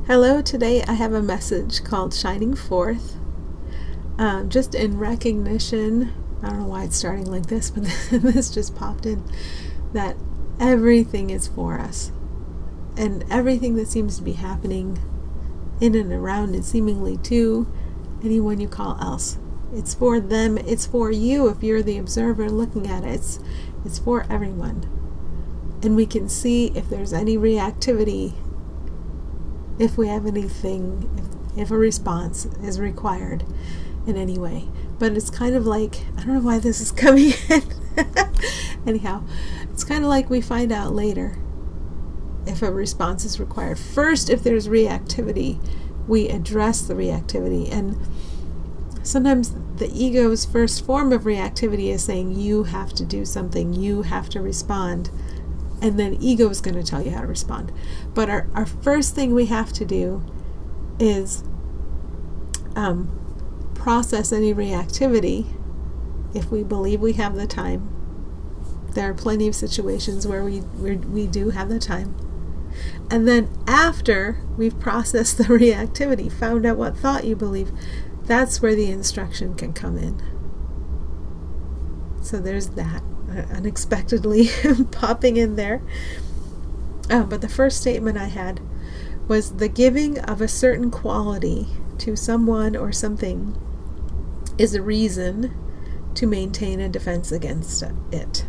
Hello, today I have a message called Shining Forth. Just in recognition, I don't know why it's starting like this, but this just popped in, that everything is for us. And everything that seems to be happening in and around and seemingly to anyone you call else. It's for them, it's for you if you're the observer looking at it. It's for everyone. And we can see if there's any reactivity, if we have anything, if a response is required in any way. But it's kind of like, I don't know why this is coming in. Anyhow, it's kind of like we find out later if a response is required. First, if there's reactivity, we address the reactivity. And sometimes the ego's first form of reactivity is saying, you have to do something, you have to respond. And then ego is going to tell you how to respond. But our first thing we have to do is process any reactivity if we believe we have the time. There are plenty of situations where we do have the time. And then after we've processed the reactivity, found out what thought you believe, that's where the instruction can come in. So there's that. Unexpectedly popping in there. But the first statement I had was the giving of a certain quality to someone or something is a reason to maintain a defense against it.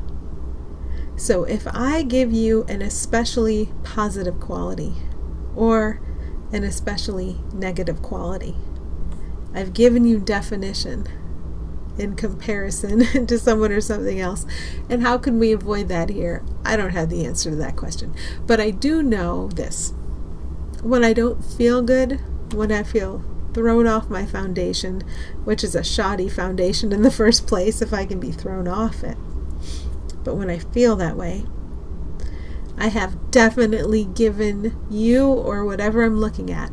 So if I give you an especially positive quality or an especially negative quality, I've given you definition in comparison to someone or something else. And how can we avoid that here? I don't have the answer to that question. But I do know this. When I don't feel good, when I feel thrown off my foundation, which is a shoddy foundation in the first place if I can be thrown off it. But when I feel that way, I have definitely given you or whatever I'm looking at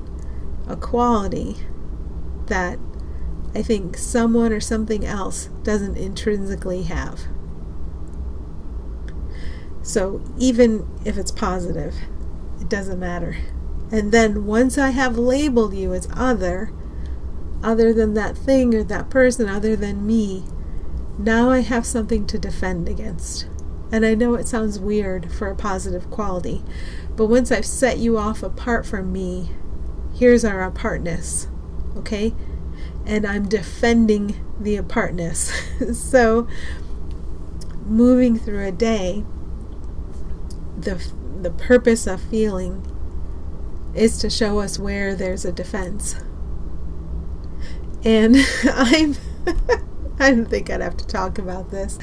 a quality that I think someone or something else doesn't intrinsically have. So even if it's positive, it doesn't matter. And then once I have labeled you as other than that thing or that person, other than me, now I have something to defend against. And I know it sounds weird for a positive quality, but once I've set you off apart from me, here's our apartness, okay? And I'm defending the apartness. So moving through a day, the purpose of feeling is to show us where there's a defense. And I didn't think I'd have to talk about this,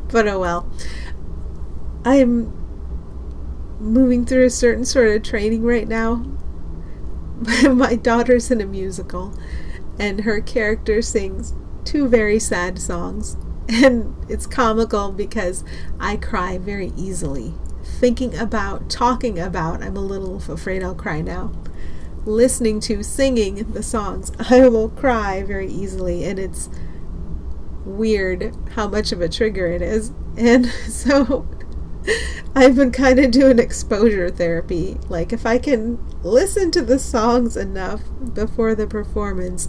but oh well. I'm moving through a certain sort of training right now. My daughter's in a musical, and her character sings 2 very sad songs. And it's comical because I cry very easily. Thinking about, talking about, I'm a little afraid I'll cry now. Listening to, singing the songs, I will cry very easily. And it's weird how much of a trigger it is. And so I've been kind of doing exposure therapy. Like if I can listen to the songs enough before the performance,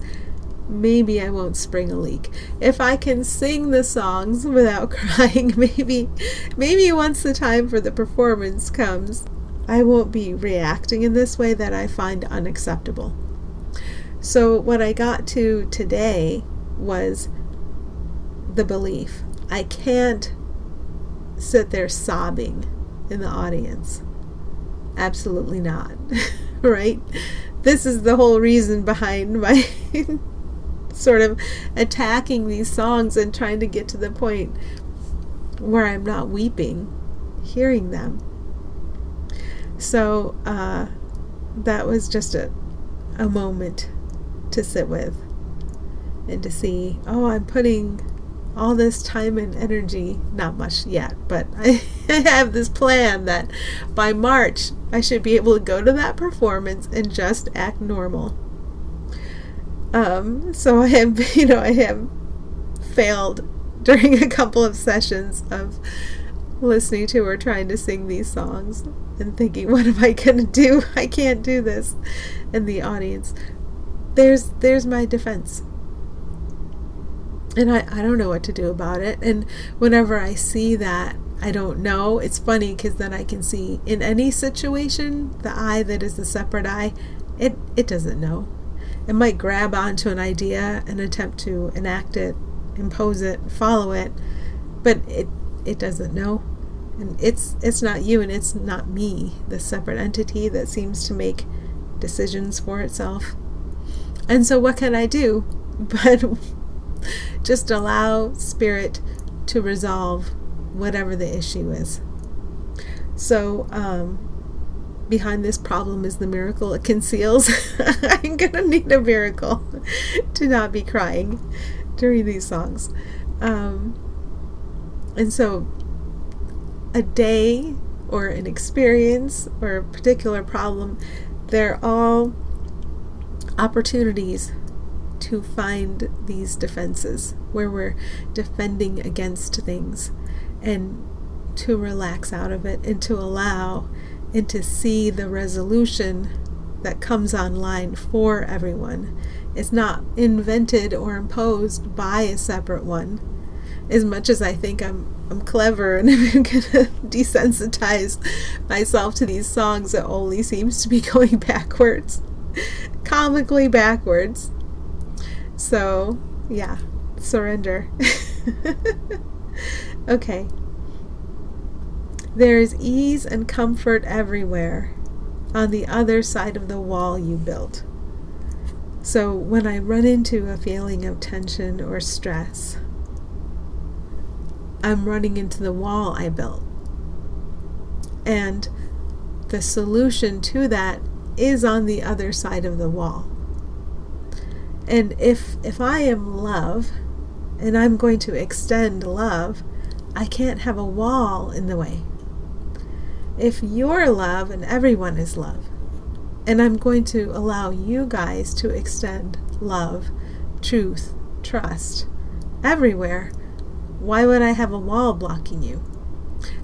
maybe I won't spring a leak. If I can sing the songs without crying, maybe once the time for the performance comes, I won't be reacting in this way that I find unacceptable. So what I got to today was the belief. I can't sit there sobbing in the audience. Absolutely not. Right? This is the whole reason behind my sort of attacking these songs and trying to get to the point where I'm not weeping hearing them. So that was just a moment to sit with and to see, I'm putting all this time and energy, not much yet, but I have this plan that by March I should be able to go to that performance and just act normal. So I have failed during a couple of sessions of listening to or trying to sing these songs and thinking, what am I going to do? I can't do this. And the audience, there's my defense. And I don't know what to do about it. And whenever I see that, I don't know, it's funny because then I can see in any situation, the I that is the separate I, it doesn't know. It might grab onto an idea and attempt to enact it, impose it, follow it, but it doesn't know. And it's not you and it's not me, the separate entity that seems to make decisions for itself. And so what can I do but just allow Spirit to resolve whatever the issue is. So behind this problem is the miracle it conceals. I'm gonna need a miracle to not be crying during these songs. And so a day or an experience or a particular problem, they're all opportunities to find these defenses where we're defending against things, and to relax out of it and to allow and to see the resolution that comes online for everyone. It's not invented or imposed by a separate one. As much as I think I'm clever and I'm going to desensitize myself to these songs, it only seems to be going backwards, comically backwards. So, yeah, surrender. Okay. There is ease and comfort everywhere on the other side of the wall you built. So when I run into a feeling of tension or stress, I'm running into the wall I built. And the solution to that is on the other side of the wall. And if I am love, and I'm going to extend love, I can't have a wall in the way. If you're love and everyone is love, and I'm going to allow you guys to extend love, truth, trust, everywhere, why would I have a wall blocking you?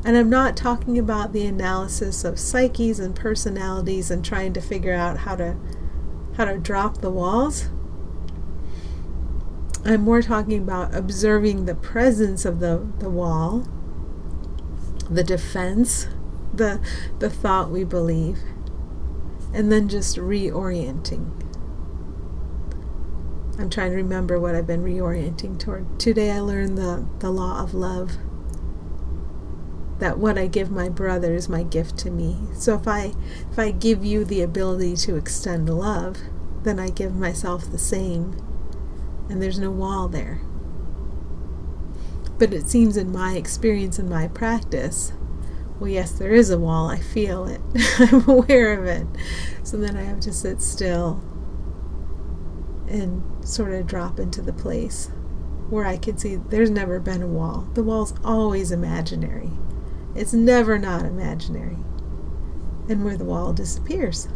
And I'm not talking about the analysis of psyches and personalities and trying to figure out how to drop the walls. I'm more talking about observing the presence of the wall, the defense, the thought we believe, and then just reorienting. I'm trying to remember what I've been reorienting toward. Today I learned the law of love, that what I give my brother is my gift to me. So if I give you the ability to extend love, then I give myself the same. And there's no wall there. But it seems in my experience and my practice, well, yes, there is a wall. I feel it. I'm aware of it. So then I have to sit still and sort of drop into the place where I can see there's never been a wall. The wall's always imaginary. It's never not imaginary. And where the wall disappears.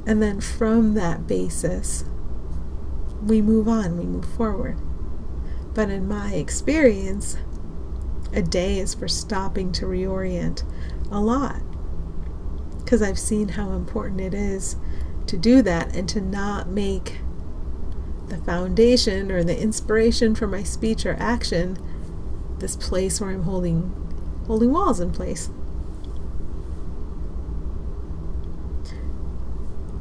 And then from that basis, we move on, we move forward. But in my experience, a day is for stopping to reorient a lot. Because I've seen how important it is to do that and to not make the foundation or the inspiration for my speech or action this place where I'm holding walls in place.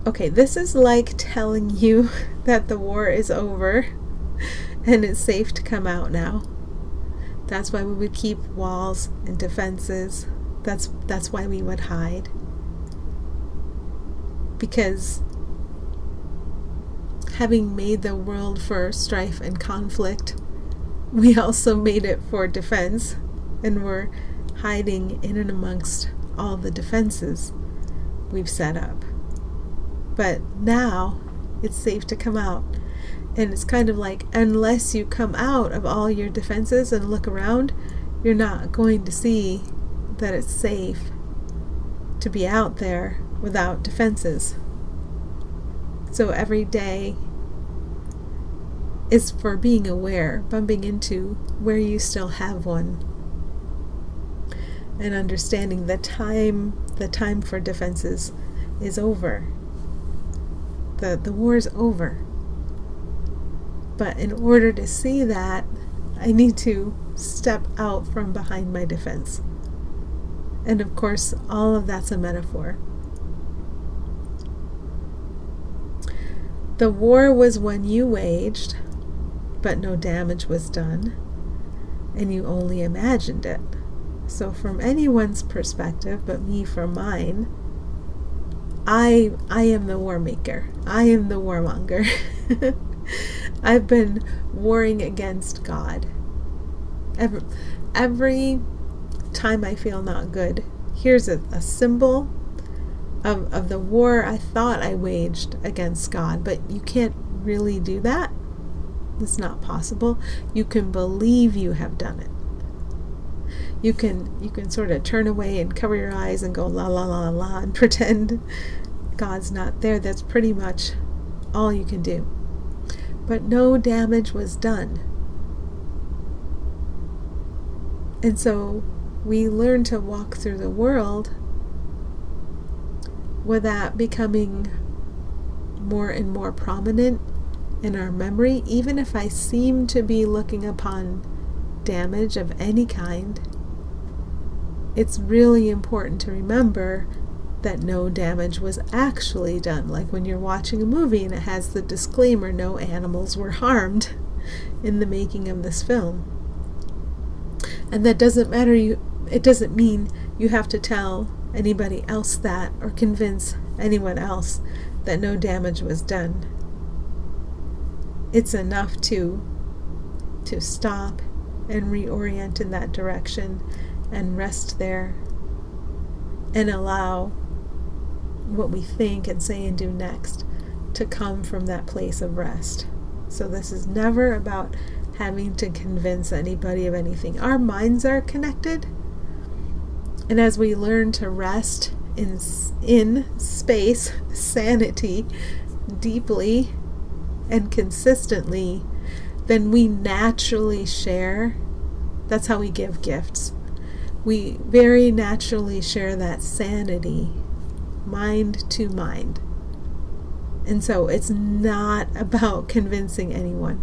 Okay, this is like telling you that the war is over and it's safe to come out now. That's why we would keep walls and defenses. That's why we would hide. Because having made the world for strife and conflict, we also made it for defense, and we're hiding in and amongst all the defenses we've set up. But now it's safe to come out. And it's kind of like, unless you come out of all your defenses and look around, you're not going to see that it's safe to be out there without defenses. So every day is for being aware, bumping into where you still have one, and understanding the time for defenses is over. The war is over. But in order to see that, I need to step out from behind my defense. And of course, all of that's a metaphor. The war was one you waged, but no damage was done, and you only imagined it. So from anyone's perspective, but me from mine, I am the war maker. I am the warmonger. I've been warring against God. Every time I feel not good, here's a symbol of the war I thought I waged against God. But you can't really do that. It's not possible. You can believe you have done it. You can sort of turn away and cover your eyes and go la la la la and pretend God's not there. That's pretty much all you can do. But no damage was done. And so we learn to walk through the world with that becoming more and more prominent in our memory. Even if I seem to be looking upon damage of any kind, it's really important to remember that no damage was actually done. Like when you're watching a movie and it has the disclaimer, no animals were harmed in the making of this film. And that doesn't matter. It doesn't mean you have to tell anybody else that or convince anyone else that no damage was done. It's enough to stop and reorient in that direction and rest there and allow what we think and say and do next to come from that place of rest. So this is never about having to convince anybody of anything. Our minds are connected, and as we learn to rest in space, sanity, deeply and consistently, then we naturally share. That's how we give gifts. We very naturally share that sanity, mind to mind. And so it's not about convincing anyone.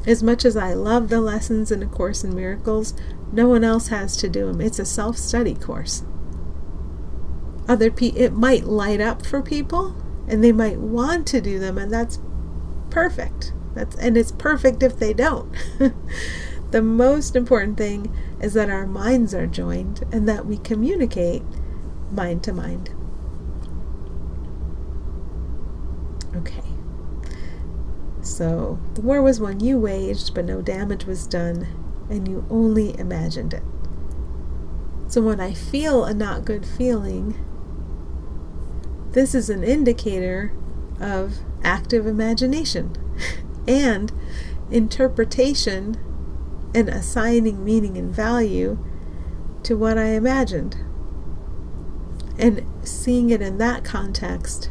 As much as I love the lessons in A Course in Miracles, no one else has to do them. It's a self-study course. It might light up for people, and they might want to do them, and that's perfect. And it's perfect if they don't. The most important thing is that our minds are joined and that we communicate mind to mind. Okay. So the war was one you waged, but no damage was done, and you only imagined it. So when I feel a not good feeling, this is an indicator of active imagination and interpretation and assigning meaning and value to what I imagined. And seeing it in that context,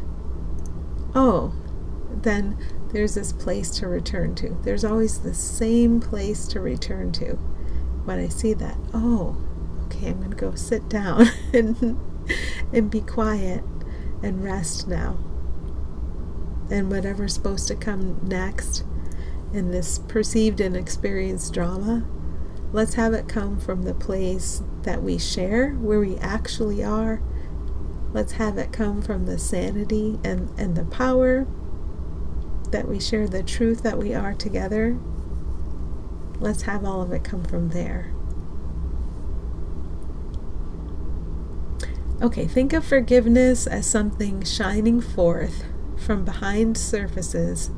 then there's this place to return to. There's always the same place to return to. When I see that, okay, I'm going to go sit down and be quiet and rest now. And whatever's supposed to come next in this perceived and experienced drama, let's have it come from the place that we share, where we actually are. Let's have it come from the sanity and the power that we share, the truth that we are together. Let's have all of it come from there. Okay, think of forgiveness as something shining forth from behind surfaces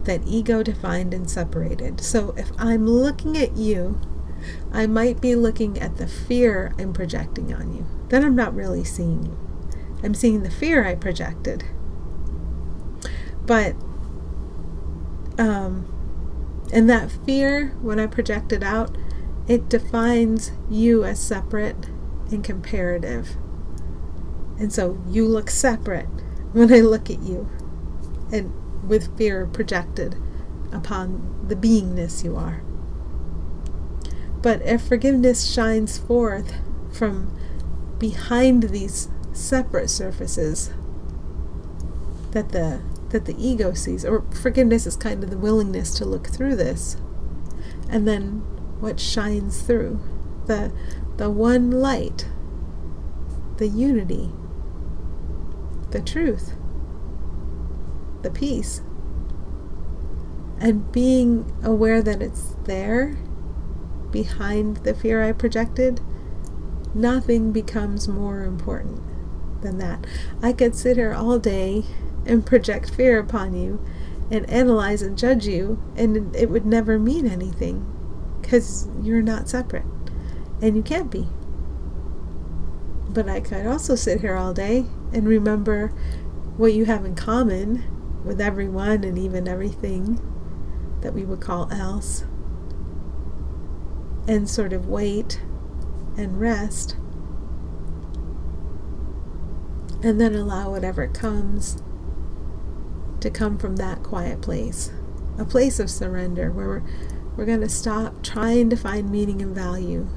that ego defined and separated. So if I'm looking at you, I might be looking at the fear I'm projecting on you. Then I'm not really seeing you. I'm seeing the fear I projected. But and that fear, when I project it out, it defines you as separate and comparative. And so you look separate when I look at you, and with fear projected upon the beingness you are. But if forgiveness shines forth from behind these separate surfaces that the ego sees, or forgiveness is kind of the willingness to look through this, and then what shines through, the one light, the unity, the truth, the peace, and being aware that it's there behind the fear I projected, nothing becomes more important than that. I could sit here all day and project fear upon you and analyze and judge you, and it would never mean anything because you're not separate and you can't be. But I could also sit here all day and remember what you have in common with everyone and even everything that we would call else, and sort of wait and rest, and then allow whatever comes to come from that quiet place, a place of surrender where we're going to stop trying to find meaning and value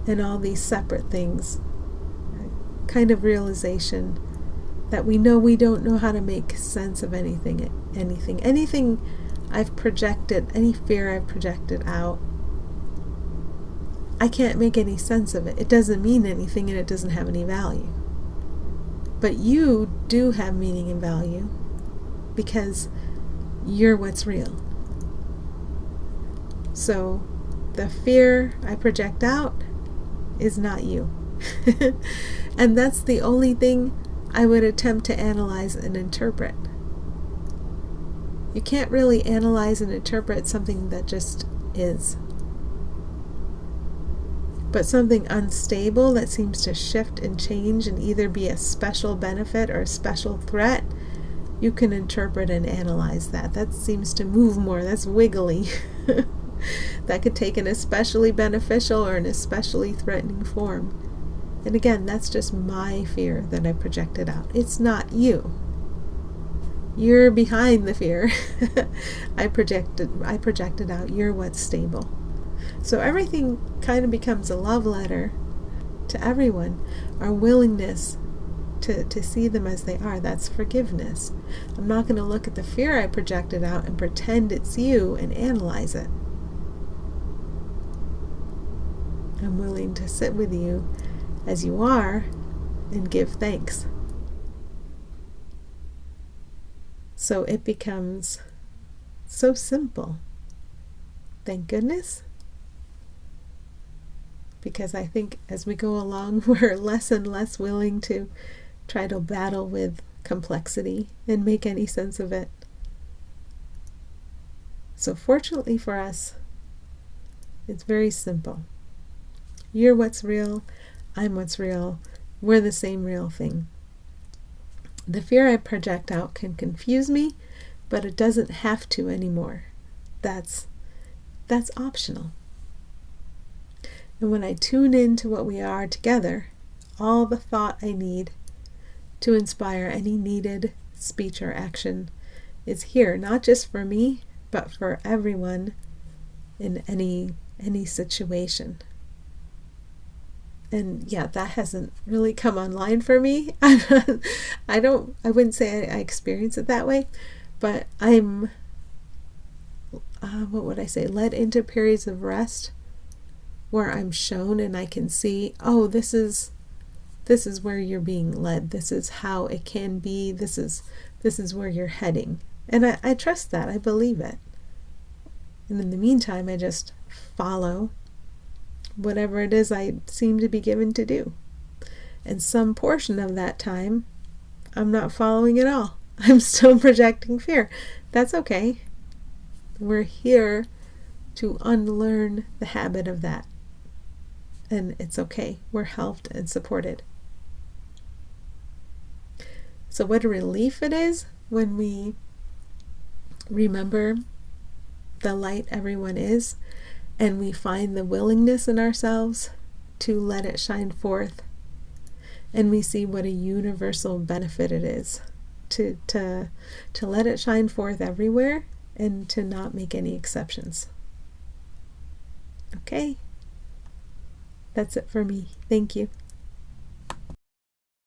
in all these separate things, kind of realization that we don't know how to make sense of anything I've projected, any fear I've projected out, I can't make any sense of it. It doesn't mean anything and it doesn't have any value. But you do have meaning and value because you're what's real. So the fear I project out is not you. And that's the only thing I would attempt to analyze and interpret. You can't really analyze and interpret something that just is. But something unstable that seems to shift and change and either be a special benefit or a special threat, you can interpret and analyze that. That seems to move more. That's wiggly. That could take an especially beneficial or an especially threatening form. And again, that's just my fear that I projected out. It's not you. You're behind the fear I projected out. You're what's stable. So everything kind of becomes a love letter to everyone. Our willingness to see them as they are. That's forgiveness. I'm not going to look at the fear I projected out and pretend it's you and analyze it. I'm willing to sit with you as you are and give thanks. So it becomes so simple. Thank goodness. Because I think as we go along, we're less and less willing to try to battle with complexity and make any sense of it. So fortunately for us, it's very simple. You're what's real. I'm what's real. We're the same real thing. The fear I project out can confuse me, but it doesn't have to anymore. That's optional. And when I tune into what we are together, all the thought I need to inspire any needed speech or action is here, not just for me, but for everyone in any situation. And yeah, that hasn't really come online for me. I wouldn't say I experience it that way, but I'm, led into periods of rest where I'm shown and I can see, oh, this is where you're being led. This is how it can be. This is where you're heading. And I trust that. I believe it. And in the meantime, I just follow whatever it is I seem to be given to do. And some portion of that time, I'm not following at all. I'm still projecting fear. That's okay. We're here to unlearn the habit of that. And it's okay. We're helped and supported. So what a relief it is when we remember the light everyone is, and we find the willingness in ourselves to let it shine forth, and we see what a universal benefit it is to let it shine forth everywhere and to not make any exceptions. Okay? That's it for me. Thank you.